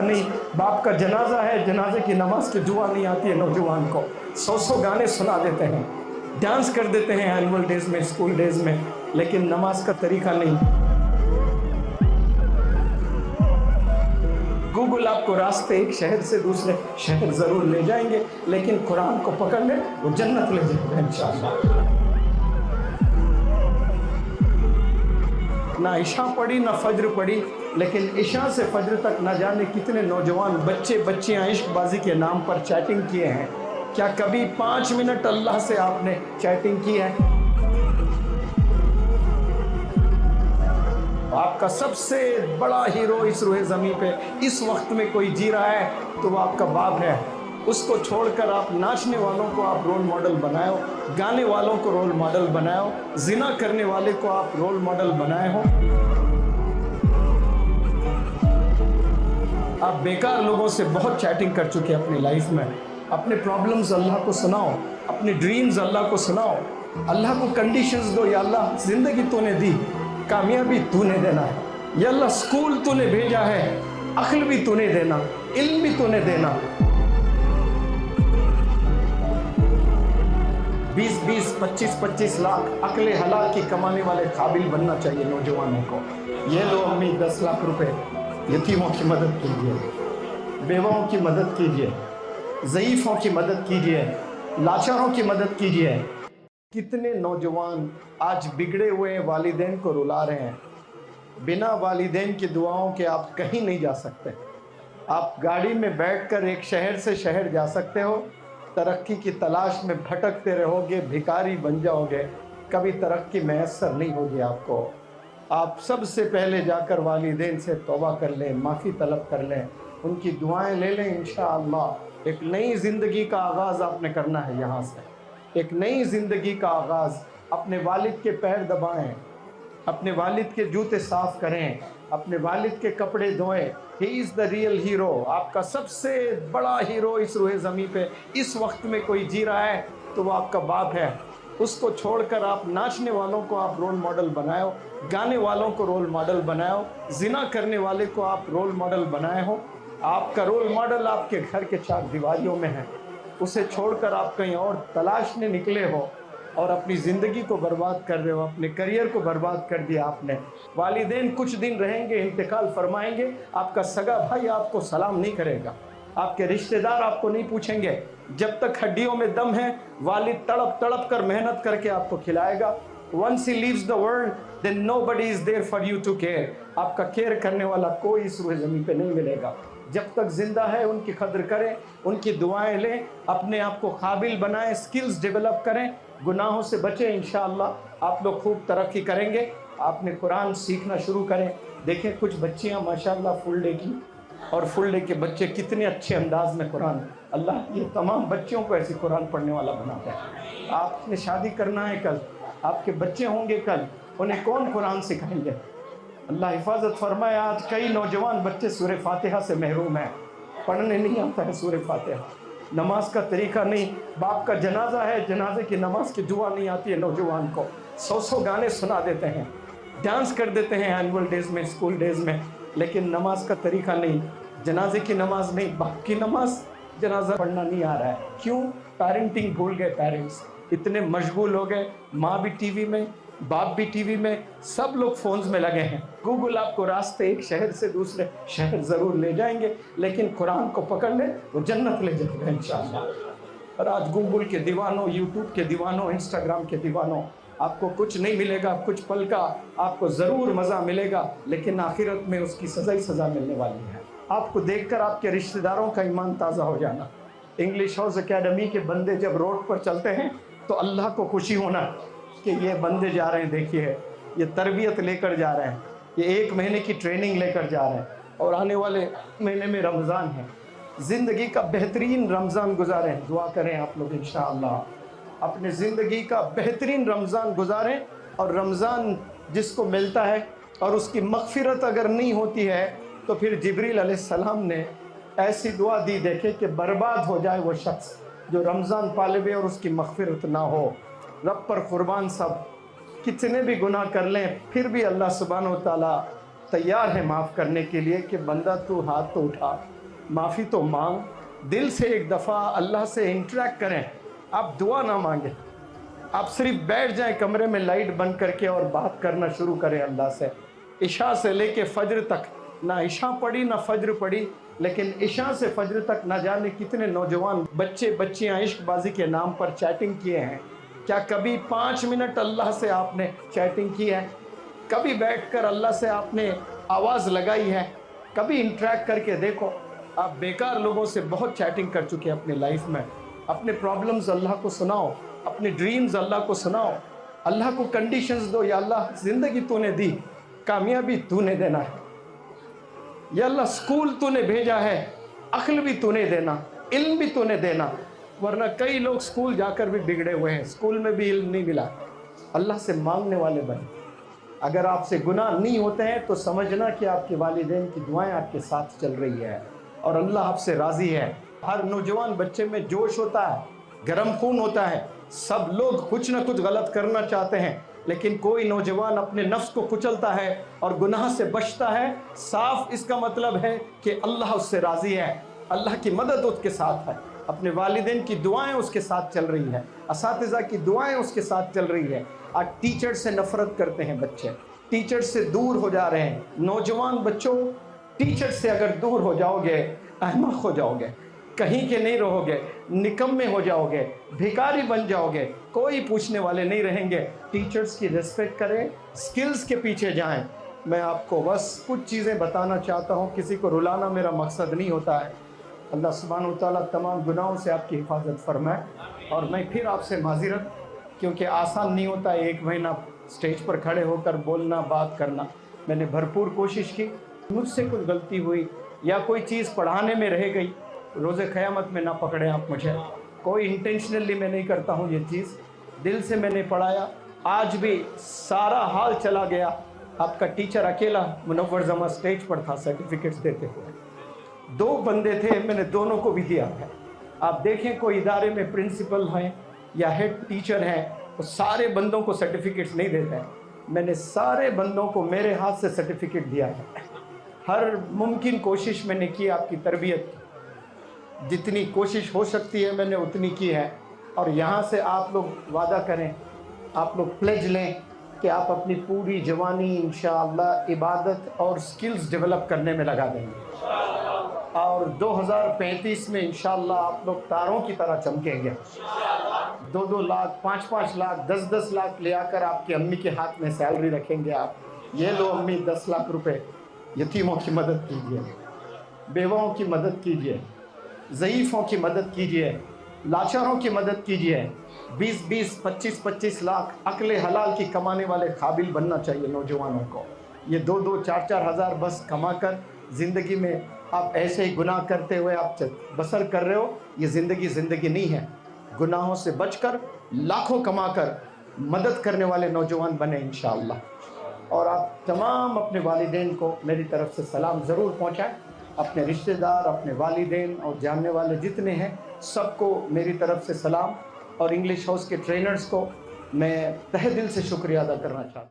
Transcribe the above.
नहीं, बाप का जनाजा है, जनाजे की नमाज की दुआ नहीं आती है नौजवान को। 100 गाने सुना देते हैं, डांस कर देते हैं एनुअल डेज में, स्कूल डेज में, लेकिन नमाज का तरीका नहीं। गूगल आपको रास्ते एक शहर से दूसरे शहर जरूर ले जाएंगे, लेकिन कुरान को पकड़ ले वो जन्नत ले जाएगा इंशाअल्लाह। ना इशा पढ़ी ना फज्र पढ़ी, लेकिन इशा से फज्र तक न जाने कितने नौजवान बच्चे बच्चियां इश्कबाजी के नाम पर चैटिंग किए हैं। क्या कभी 5 मिनट अल्लाह से आपने चैटिंग की है? आपका सबसे बड़ा हीरो इस रूहे ज़मीन पे इस वक्त में कोई जी रहा है तो वो आपका बाप है। उसको छोड़कर आप नाचने वालों को आप रोल मॉडल बनाओ, गाने वालों को रोल मॉडल बनाओ, जिना करने वाले को आप रोल मॉडल बनाए हो। आप बेकार लोगों से बहुत चैटिंग कर चुके हैं अपनी लाइफ में। अपने प्रॉब्लम्स अल्लाह को सुनाओ, अपनी ड्रीम्स अल्लाह को सुनाओ, अल्लाह को कंडीशंस दो। या अल्लाह जिंदगी तूने दी, कामयाबी तूने देना है। या अल्लाह स्कूल तूने भेजा है, अक्ल भी तूने देना, इल्म भी तूने देना। 20-20, 25-25 लाख अकले हलाल की कमाने वाले काबिल बनना चाहिए नौजवानों को। ये लो अम्मी 10 लाख रुपए, यतीमों की मदद कीजिए, बेवाओं की मदद कीजिए, ज़ईफ़ों की मदद कीजिए, लाचारों की मदद कीजिए। कितने नौजवान आज बिगड़े हुए वालिदैन को रुला रहे हैं। बिना वालिदैन की दुआओं के आप कहीं नहीं जा सकते। आप गाड़ी में बैठकर एक शहर से शहर जा सकते हो, तरक्की की तलाश में भटकते रहोगे, भिखारी बन जाओगे, कभी तरक्की मैसर नहीं होगी आपको। आप सबसे पहले जाकर वालिदैन से तौबा कर लें, माफ़ी तलब कर लें, उनकी दुआएं ले लें। इंशाअल्लाह एक नई ज़िंदगी का आगाज़ आपने करना है। यहाँ से एक नई ज़िंदगी का आगाज़। अपने वालिद के पैर दबाएं, अपने वालिद के जूते साफ़ करें, अपने वालिद के कपड़े धोएं। He is the real hero. आपका सबसे बड़ा हीरो इस रूहे ज़मीन पे इस वक्त में कोई जी रहा है तो वो आपका बाप है। उसको छोड़कर आप नाचने वालों को आप रोल मॉडल बनाओ, गाने वालों को रोल मॉडल बनाओ, जिना करने वाले को आप रोल मॉडल बनाए हो। आपका रोल मॉडल आपके घर के 4 दीवारियों में है, उसे छोड़कर आप कहीं और तलाशने निकले हो और अपनी ज़िंदगी को बर्बाद कर रहे हो, अपने करियर को बर्बाद कर दिया आपने। वालिदैन कुछ दिन रहेंगे, इंतकाल फरमाएंगे, आपका सगा भाई आपको सलाम नहीं करेगा, आपके रिश्तेदार आपको नहीं पूछेंगे। जब तक हड्डियों में दम है, वालिद तड़प तड़प कर मेहनत करके आपको खिलाएगा। Once he leaves the world, then nobody is there for you to care. आपका केयर करने वाला कोई इस रूहे ज़मीन पे नहीं मिलेगा। जब तक जिंदा है उनकी कदर करें, उनकी दुआएं लें, अपने आप को काबिल बनाएं, स्किल्स डेवलप करें, गुनाहों से बचें। इंशाअल्लाह आप लोग खूब तरक्की करेंगे। आपने कुरान सीखना शुरू करें। देखें कुछ बच्चियां माशाअल्लाह फुल डे की, और फुल डे के बच्चे कितने अच्छे अंदाज में कुरान, अल्लाह ये तमाम बच्चियों को ऐसी कुरान पढ़ने वाला बनाता है। आपने शादी करना है कल, आपके बच्चे होंगे कल, उन्हें कौन कुरान सिखाएंगे? अल्लाह हिफाजत फरमाए। आज कई नौजवान बच्चे सूरह फातिहा से महरूम हैं, पढ़ने नहीं आता है सूरह फातिहा, नमाज का तरीका नहीं। बाप का जनाजा है, जनाजे की नमाज की दुआ नहीं आती है नौजवान को। 100 गाने सुना देते हैं, डांस कर देते हैं एनुअल डेज में, स्कूल डेज में, लेकिन नमाज का तरीका नहीं। जनाजे की नमाज नहीं, बाप की नमाज, जनाजा पढ़ना नहीं आ रहा है। क्यों? पेरेंटिंग भूल गए। पेरेंट्स इतने मशगूल हो गए, माँ भी टीवी में, बाप भी टीवी में, सब लोग फोन्स में लगे हैं। गूगल आपको रास्ते एक शहर से दूसरे शहर ज़रूर ले जाएंगे, लेकिन कुरान को पकड़ ले वो जन्नत ले जाएगा इंशाअल्लाह। और आज गूगल के दीवानों, यूट्यूब के दीवानों, इंस्टाग्राम के दीवानों, आपको कुछ नहीं मिलेगा। कुछ पल का आपको ज़रूर मज़ा मिलेगा, लेकिन आखिरत में उसकी सज़ा ही सज़ा मिलने वाली है। आपको देखकर आपके रिश्तेदारों का ईमान ताज़ा हो जाना। इंग्लिश हाउस एकेडमी के बंदे जब रोड पर चलते हैं तो अल्लाह को खुशी होना कि ये बंदे जा रहे हैं, देखिए ये तरबियत लेकर जा रहे हैं, ये 1 महीने की ट्रेनिंग लेकर जा रहे हैं, और आने वाले महीने में रमज़ान है। ज़िंदगी का बेहतरीन रमज़ान गुजारें। दुआ करें आप लोग इंशाअल्लाह अपने ज़िंदगी का बेहतरीन रमज़ान गुजारें। और रमज़ान जिसको मिलता है और उसकी मग़फ़िरत अगर नहीं होती है तो फिर जिब्रील अलैहिस्सलाम ने ऐसी दुआ दी, देखे कि बर्बाद हो जाए वो शख्स जो रमज़ान पाले और उसकी मग़फ़िरत ना हो। रब पर कुर्बान, सब कितने भी गुनाह कर लें फिर भी अल्लाह सुब्हानहू व तआला तैयार है माफ़ करने के लिए कि बंदा तू हाथ तो उठा, माफ़ी तो मांग, दिल से एक दफ़ा अल्लाह से इंटरेक्ट करें। आप दुआ ना मांगें, आप सिर्फ बैठ जाएं कमरे में लाइट बंद करके और बात करना शुरू करें अल्लाह से। इशा से लेके फज्र तक, ना इशा पढ़ी ना फज्र पढ़ी, लेकिन इशा से फज्र तक ना जाने कितने नौजवान बच्चे बच्चियां इश्कबाजी के नाम पर चैटिंग किए हैं। क्या कभी 5 मिनट अल्लाह से आपने चैटिंग की है? कभी बैठकर अल्लाह से आपने आवाज़ लगाई है? कभी इंटरेक्ट करके देखो। आप बेकार लोगों से बहुत चैटिंग कर चुके हैं अपनी लाइफ में। अपने प्रॉब्लम्स अल्लाह को सुनाओ, अपने ड्रीम्स अल्लाह को सुनाओ, अल्लाह को कंडीशंस दो। या अल्लाह ज़िंदगी तूने दी, कामयाबी तूने देना है। या अल्लाह स्कूल तूने भेजा है, अक्ल भी तूने देना, इल्म भी तूने देना। वरना कई लोग स्कूल जाकर भी बिगड़े हुए हैं, स्कूल में भी इल्म नहीं मिला। अल्लाह से मांगने वाले बने। अगर आपसे गुनाह नहीं होते हैं तो समझना कि आपके वालिदैन की दुआएं आपके साथ चल रही है और अल्लाह आपसे राज़ी है। हर नौजवान बच्चे में जोश होता है, गर्म खून होता है। सब लोग कुछ ना कुछ गलत करना चाहते हैं, लेकिन कोई नौजवान अपने नफ्स को कुचलता है और गुनाह से बचता है। साफ इसका मतलब है कि अल्लाह उससे राज़ी है, अल्लाह की मदद उसके साथ है, अपने वालिदैन की दुआएं उसके साथ चल रही है, असातिज़ा की दुआएं उसके साथ चल रही है। आज टीचर से नफरत करते हैं बच्चे, टीचर से दूर हो जा रहे हैं। नौजवान बच्चों, टीचर से अगर दूर हो जाओगे अहमक हो जाओगे, कहीं के नहीं रहोगे, निकम्मे हो जाओगे, भिखारी बन जाओगे, कोई पूछने वाले नहीं रहेंगे। टीचर्स की रिस्पेक्ट करें, स्किल्स के पीछे जाएं। मैं आपको बस कुछ चीज़ें बताना चाहता हूँ, किसी को रुलाना मेरा मकसद नहीं होता है। अल्लाह सुब्हानहू तआला तमाम गुनाहों से आपकी हिफाजत फरमाए। और मैं फिर आपसे माज़िरत, क्योंकि आसान नहीं होता है 1 महीना स्टेज पर खड़े होकर बोलना, बात करना। मैंने भरपूर कोशिश की, मुझसे कुछ गलती हुई या कोई चीज़ पढ़ाने में रह गई, रोज़े क़यामत में ना पकड़े आप मुझे। कोई इंटेंशनली मैं नहीं करता हूँ ये चीज़, दिल से मैंने पढ़ाया। आज भी सारा हाल चला गया। आपका टीचर अकेला मुनव्वर जमा स्टेज पर था सर्टिफिकेट्स देते हुए। 2 बंदे थे, मैंने दोनों को भी दिया है। आप देखें कोई इदारे में प्रिंसिपल हैं या हेड टीचर हैं, तो सारे बंदों को सर्टिफिकेट्स नहीं देते हैं। मैंने सारे बंदों को मेरे हाथ से सर्टिफिकेट दिया है। हर मुमकिन कोशिश मैंने की आपकी तरबियत, जितनी कोशिश हो सकती है मैंने उतनी की है। और यहाँ से आप लोग वादा करें, आप लोग प्लेज लें कि आप अपनी पूरी जवानी इंशाअल्लाह इबादत और स्किल्स डेवलप करने में लगा देंगे। और 2035 में इंशाअल्लाह आप लोग तारों की तरह चमकेंगे। 2-2 लाख, 5-5 लाख, 10-10 लाख ले आकर आपकी अम्मी के हाथ में सैलरी रखेंगे आप। ये लो अम्मी 10 लाख रुपए, यतीमों की मदद कीजिए, बेवाओं की मदद कीजिए, ज़ईफ़ों की मदद कीजिए, लाचारों की मदद कीजिए। 20-20, 25-25 लाख अक्ले हलाल की कमाने वाले काबिल बनना चाहिए नौजवानों को। ये 2-2, 4-4 हज़ार बस कमा कर ज़िंदगी में आप ऐसे ही गुनाह करते हुए आप बसर कर रहे हो, ये ज़िंदगी नहीं है। गुनाहों से बचकर लाखों कमाकर मदद करने वाले नौजवान बने इंशाअल्लाह। और आप तमाम अपने वालिदैन को मेरी तरफ से सलाम ज़रूर पहुँचाएँ। अपने रिश्तेदार, अपने वालिदैन और जानने वाले जितने हैं सबको मेरी तरफ से सलाम। और इंग्लिश हाउस के ट्रेनर्स को मैं तहे दिल से शुक्रिया अदा करना चाहता हूँ।